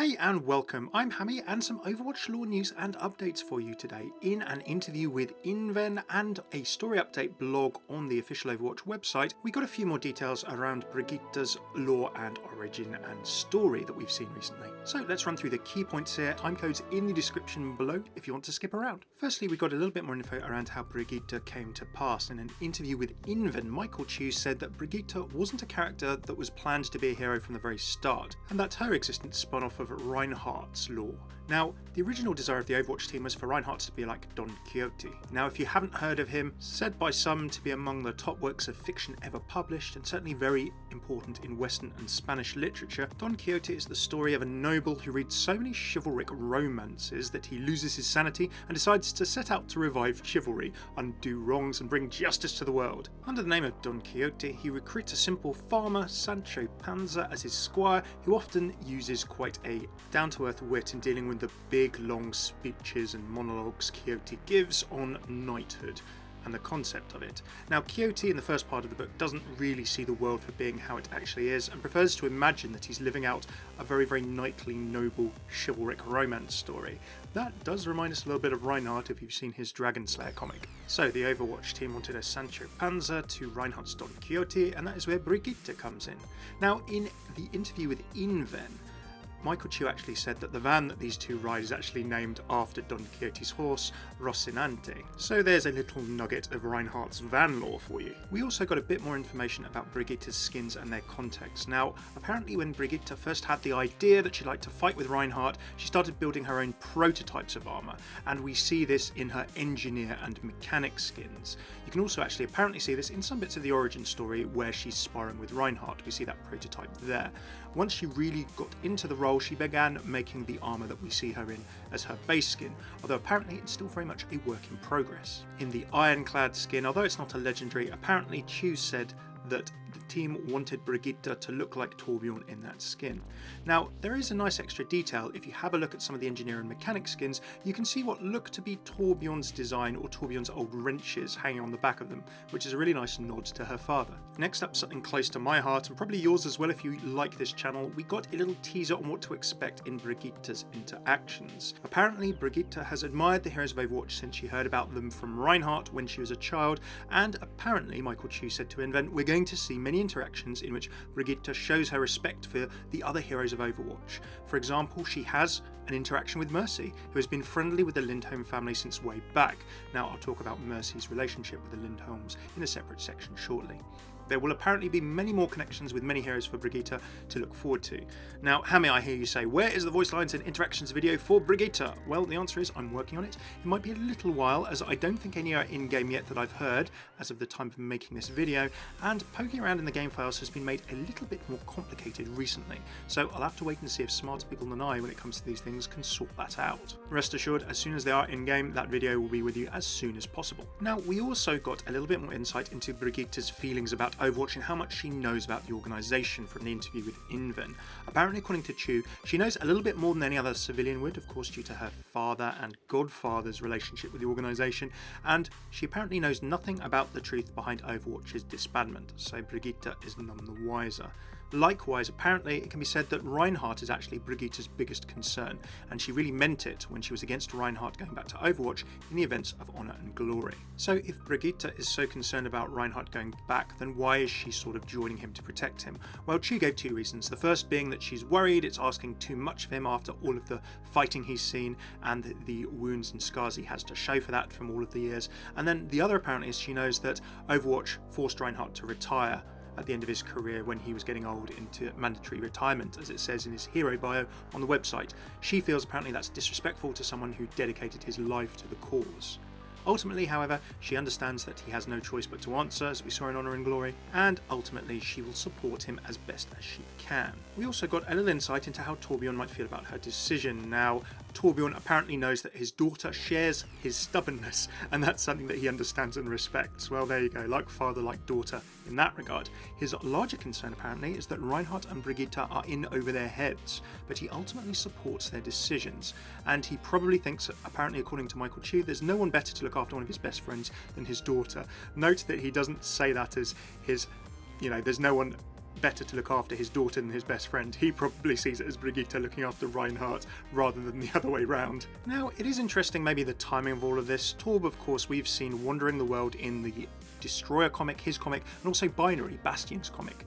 Hey and welcome, I'm Hammeh and some Overwatch lore news and updates for you today in an interview with Inven and a story update blog on the official Overwatch website. We got a few more details around Brigitte's lore and origin and story that we've seen recently. So let's run through the key points here, timecodes in the description below if you want to skip around. Firstly, we got a little bit more info around how Brigitte came to pass. In an interview with Inven, Michael Chu said that Brigitte wasn't a character that was planned to be a hero from the very start, and that her existence spun off of Reinhardt's lore. Now, the original desire of the Overwatch team was for Reinhardt to be like Don Quixote. Now, if you haven't heard of him, said by some to be among the top works of fiction ever published, and certainly very important in Western and Spanish literature, Don Quixote is the story of a noble who reads so many chivalric romances that he loses his sanity and decides to set out to revive chivalry, undo wrongs and bring justice to the world. Under the name of Don Quixote, he recruits a simple farmer, Sancho Panza, as his squire, who often uses quite a down-to-earth wit in dealing with the big long speeches and monologues Quixote gives on knighthood and the concept of it. Now, Quixote in the first part of the book doesn't really see the world for being how it actually is and prefers to imagine that he's living out a very, very knightly, noble, chivalric romance story. That does remind us a little bit of Reinhardt if you've seen his Dragon Slayer comic. So the Overwatch team wanted a Sancho Panza to Reinhardt's Don Quixote, and that is where Brigitte comes in. Now, in the interview with Inven, Michael Chu actually said that the van that these two ride is actually named after Don Quixote's horse, Rocinante. So there's a little nugget of Reinhardt's van lore for you. We also got a bit more information about Brigitte's skins and their context. Now, apparently when Brigitte first had the idea that she'd like to fight with Reinhardt, she started building her own prototypes of armour, and we see this in her engineer and mechanic skins. You can also actually apparently see this in some bits of the origin story where she's sparring with Reinhardt. We see that prototype there. Once she really got into the role, she began making the armour that we see her in as her base skin, although apparently it's still very much a work in progress. In the Ironclad skin, although it's not a legendary, apparently Chu said that the team wanted Brigitte to look like Torbjorn in that skin. Now, there is a nice extra detail. If you have a look at some of the engineer and mechanic skins, you can see what look to be Torbjorn's design or Torbjorn's old wrenches hanging on the back of them, which is a really nice nod to her father. Next up, something close to my heart, and probably yours as well if you like this channel, we got a little teaser on what to expect in Brigitte's interactions. Apparently, Brigitte has admired the heroes of Overwatch since she heard about them from Reinhardt when she was a child, and apparently, Michael Chu said to Inven, we're going to see many interactions in which Brigitte shows her respect for the other heroes of Overwatch. For example, she has an interaction with Mercy, who has been friendly with the Lindholm family since way back. Now, I'll talk about Mercy's relationship with the Lindholms in a separate section shortly. There will apparently be many more connections with many heroes for Brigitte to look forward to. Now, Hammeh, I hear you say, where is the voice lines and interactions video for Brigitte? Well, the answer is I'm working on it. It might be a little while, as I don't think any are in-game yet that I've heard as of the time of making this video, and poking around in the game files has been made a little bit more complicated recently, so I'll have to wait and see if smarter people than I, when it comes to these things, can sort that out. Rest assured, as soon as they are in-game, that video will be with you as soon as possible. Now, we also got a little bit more insight into Brigitte's feelings about Overwatch and how much she knows about the organisation from the interview with Inven. Apparently, according to Chu, she knows a little bit more than any other civilian would, of course due to her father and godfather's relationship with the organisation, and she apparently knows nothing about the truth behind Overwatch's disbandment, so Brigitte is none the wiser. Likewise, apparently it can be said that Reinhardt is actually Brigitte's biggest concern, and she really meant it when she was against Reinhardt going back to Overwatch in the events of Honour and Glory. So if Brigitte is so concerned about Reinhardt going back, then why is she sort of joining him to protect him? Well, Chu gave two reasons. The first being that she's worried it's asking too much of him after all of the fighting he's seen and the wounds and scars he has to show for that from all of the years. And then the other apparently is she knows that Overwatch forced Reinhardt to retire at the end of his career when he was getting old into mandatory retirement, as it says in his hero bio on the website. She feels apparently that's disrespectful to someone who dedicated his life to the cause. Ultimately, however, she understands that he has no choice but to answer, as we saw in Honour and Glory, and ultimately she will support him as best as she can. We also got a little insight into how Torbjorn might feel about her decision. Now, Torbjorn apparently knows that his daughter shares his stubbornness, and that's something that he understands and respects. Well, there you go, like father, like daughter in that regard. His larger concern apparently is that Reinhardt and Brigitte are in over their heads, but he ultimately supports their decisions, and he probably thinks, apparently according to Michael Chu, there's no one better to look after one of his best friends than his daughter. Note that he doesn't say that as his, there's no one better to look after his daughter than his best friend. He probably sees it as Brigitte looking after Reinhardt rather than the other way round. Now, it is interesting maybe the timing of all of this. Torb, of course, we've seen wandering the world in the Destroyer comic, his comic, and also Binary, Bastion's comic,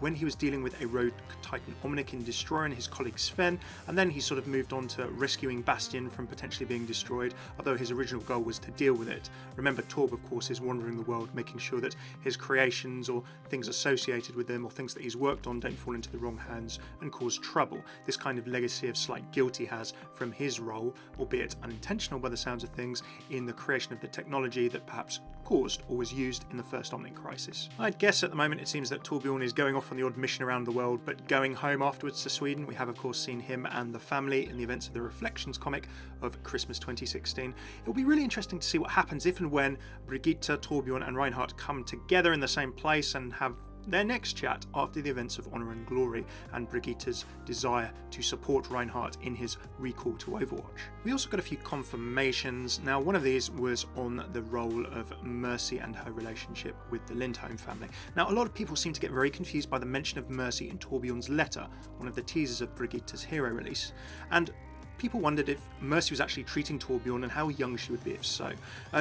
when he was dealing with a rogue titan Omnic in Destroyer and his colleague Sven, and then he sort of moved on to rescuing Bastion from potentially being destroyed, although his original goal was to deal with it. Remember, Torb, of course, is wandering the world, making sure that his creations or things associated with them or things that he's worked on don't fall into the wrong hands and cause trouble. This kind of legacy of slight guilt he has from his role, albeit unintentional by the sounds of things, in the creation of the technology that perhaps caused or was used in the first Omnic crisis. I'd guess at the moment it seems that Torbjorn is going off on the odd mission around the world, but going home afterwards to Sweden. We have of course seen him and the family in the events of the Reflections comic of Christmas 2016. It'll be really interesting to see what happens if and when Brigitte, Torbjorn and Reinhardt come together in the same place and have their next chat after the events of Honour and Glory and Brigitte's desire to support Reinhardt in his recall to Overwatch. We also got a few confirmations. Now, one of these was on the role of Mercy and her relationship with the Lindholm family. Now, a lot of people seem to get very confused by the mention of Mercy in Torbjorn's letter, one of the teasers of Brigitte's hero release, and people wondered if Mercy was actually treating Torbjorn and how young she would be if so.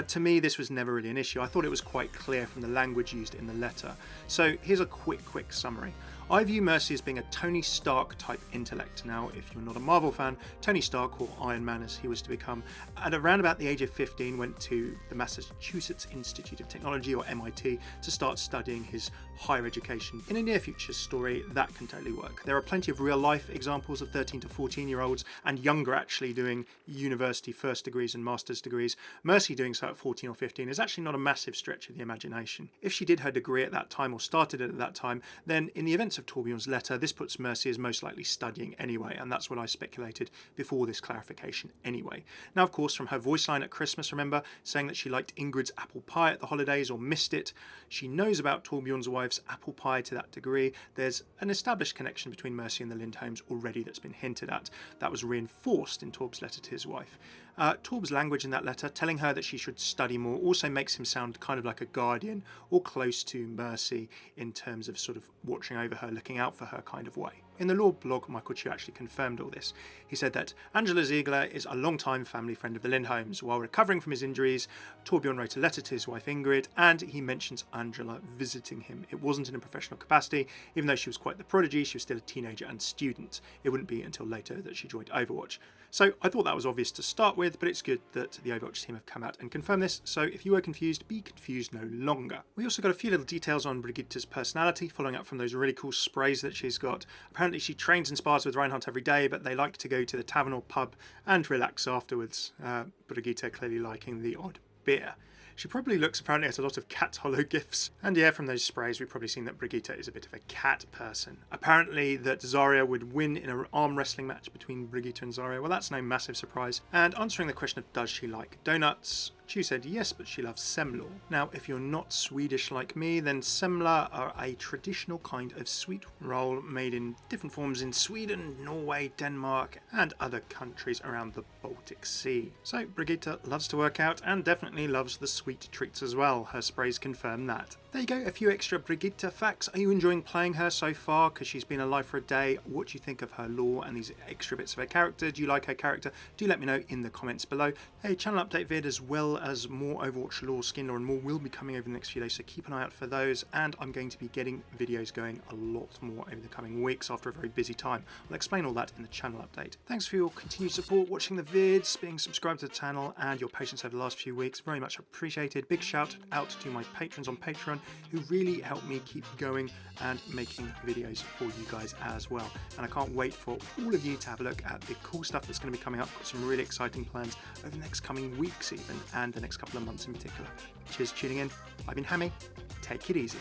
To me, this was never really an issue. I thought it was quite clear from the language used in the letter. So here's a quick summary. I view Mercy as being a Tony Stark type intellect. Now, if you're not a Marvel fan, Tony Stark, or Iron Man as he was to become, at around about the age of 15 went to the Massachusetts Institute of Technology, or MIT, to start studying his higher education. In a near future story, that can totally work. There are plenty of real life examples of 13 to 14 year olds and younger actually doing university first degrees and master's degrees. Mercy doing so at 14 or 15 is actually not a massive stretch of the imagination. If she did her degree at that time or started it at that time, then in the events of Torbjorn's letter, this puts Mercy as most likely studying anyway, and that's what I speculated before this clarification anyway. Now, of course, from her voice line at Christmas, remember, saying that she liked Ingrid's apple pie at the holidays or missed it, she knows about Torbjorn's wife's apple pie to that degree. There's an established connection between Mercy and the Lindholms already that's been hinted at. That was reinforced in Torb's letter to his wife. Torb's language in that letter, telling her that she should study more, also makes him sound kind of like a guardian or close to Mercy in terms of sort of watching over her, looking out for her kind of way. In the Law blog, Michael Chu actually confirmed all this. He said that Angela Ziegler is a long-time family friend of the Lindholms. While recovering from his injuries, Torbjorn wrote a letter to his wife Ingrid, and he mentions Angela visiting him. It wasn't in a professional capacity. Even though she was quite the prodigy, she was still a teenager and student. It wouldn't be until later that she joined Overwatch. So I thought that was obvious to start with, but it's good that the Overwatch team have come out and confirmed this, so if you were confused, be confused no longer. We also got a few little details on Brigitte's personality, following up from those really cool sprays that she's got. Apparently she trains and spars with Reinhardt every day, but they like to go to the tavern or pub and relax afterwards. Brigitte clearly liking the odd beer. She probably looks apparently at a lot of cat hollow gifs. And yeah, from those sprays we've probably seen that Brigitte is a bit of a cat person. Apparently that Zarya would win in an arm wrestling match between Brigitte and Zarya. Well, that's no massive surprise. And answering the question of does she like donuts, Chu said yes, but she loves semlor. Now, if you're not Swedish like me, then semla are a traditional kind of sweet roll made in different forms in Sweden, Norway, Denmark, and other countries around the Baltic Sea. So Brigitte loves to work out and definitely loves the sweet treats as well. Her sprays confirm that. There you go, a few extra Brigitte facts. Are you enjoying playing her so far? Because she's been alive for a day. What do you think of her lore and these extra bits of her character? Do you like her character? Do let me know in the comments below. A channel update vid as well as more Overwatch lore, skin lore and more will be coming over the next few days, so keep an eye out for those. And I'm going to be getting videos going a lot more over the coming weeks after a very busy time. I'll explain all that in the channel update. Thanks for your continued support, watching the vids, being subscribed to the channel, and your patience over the last few weeks. Very much appreciated. Big shout out to my patrons on Patreon who really help me keep going and making videos for you guys as well. And I can't wait for all of you to have a look at the cool stuff that's going to be coming up. Got some really exciting plans over the next coming weeks even, and the next couple of months in particular. Cheers for tuning in. I've been Hammeh. Take it easy.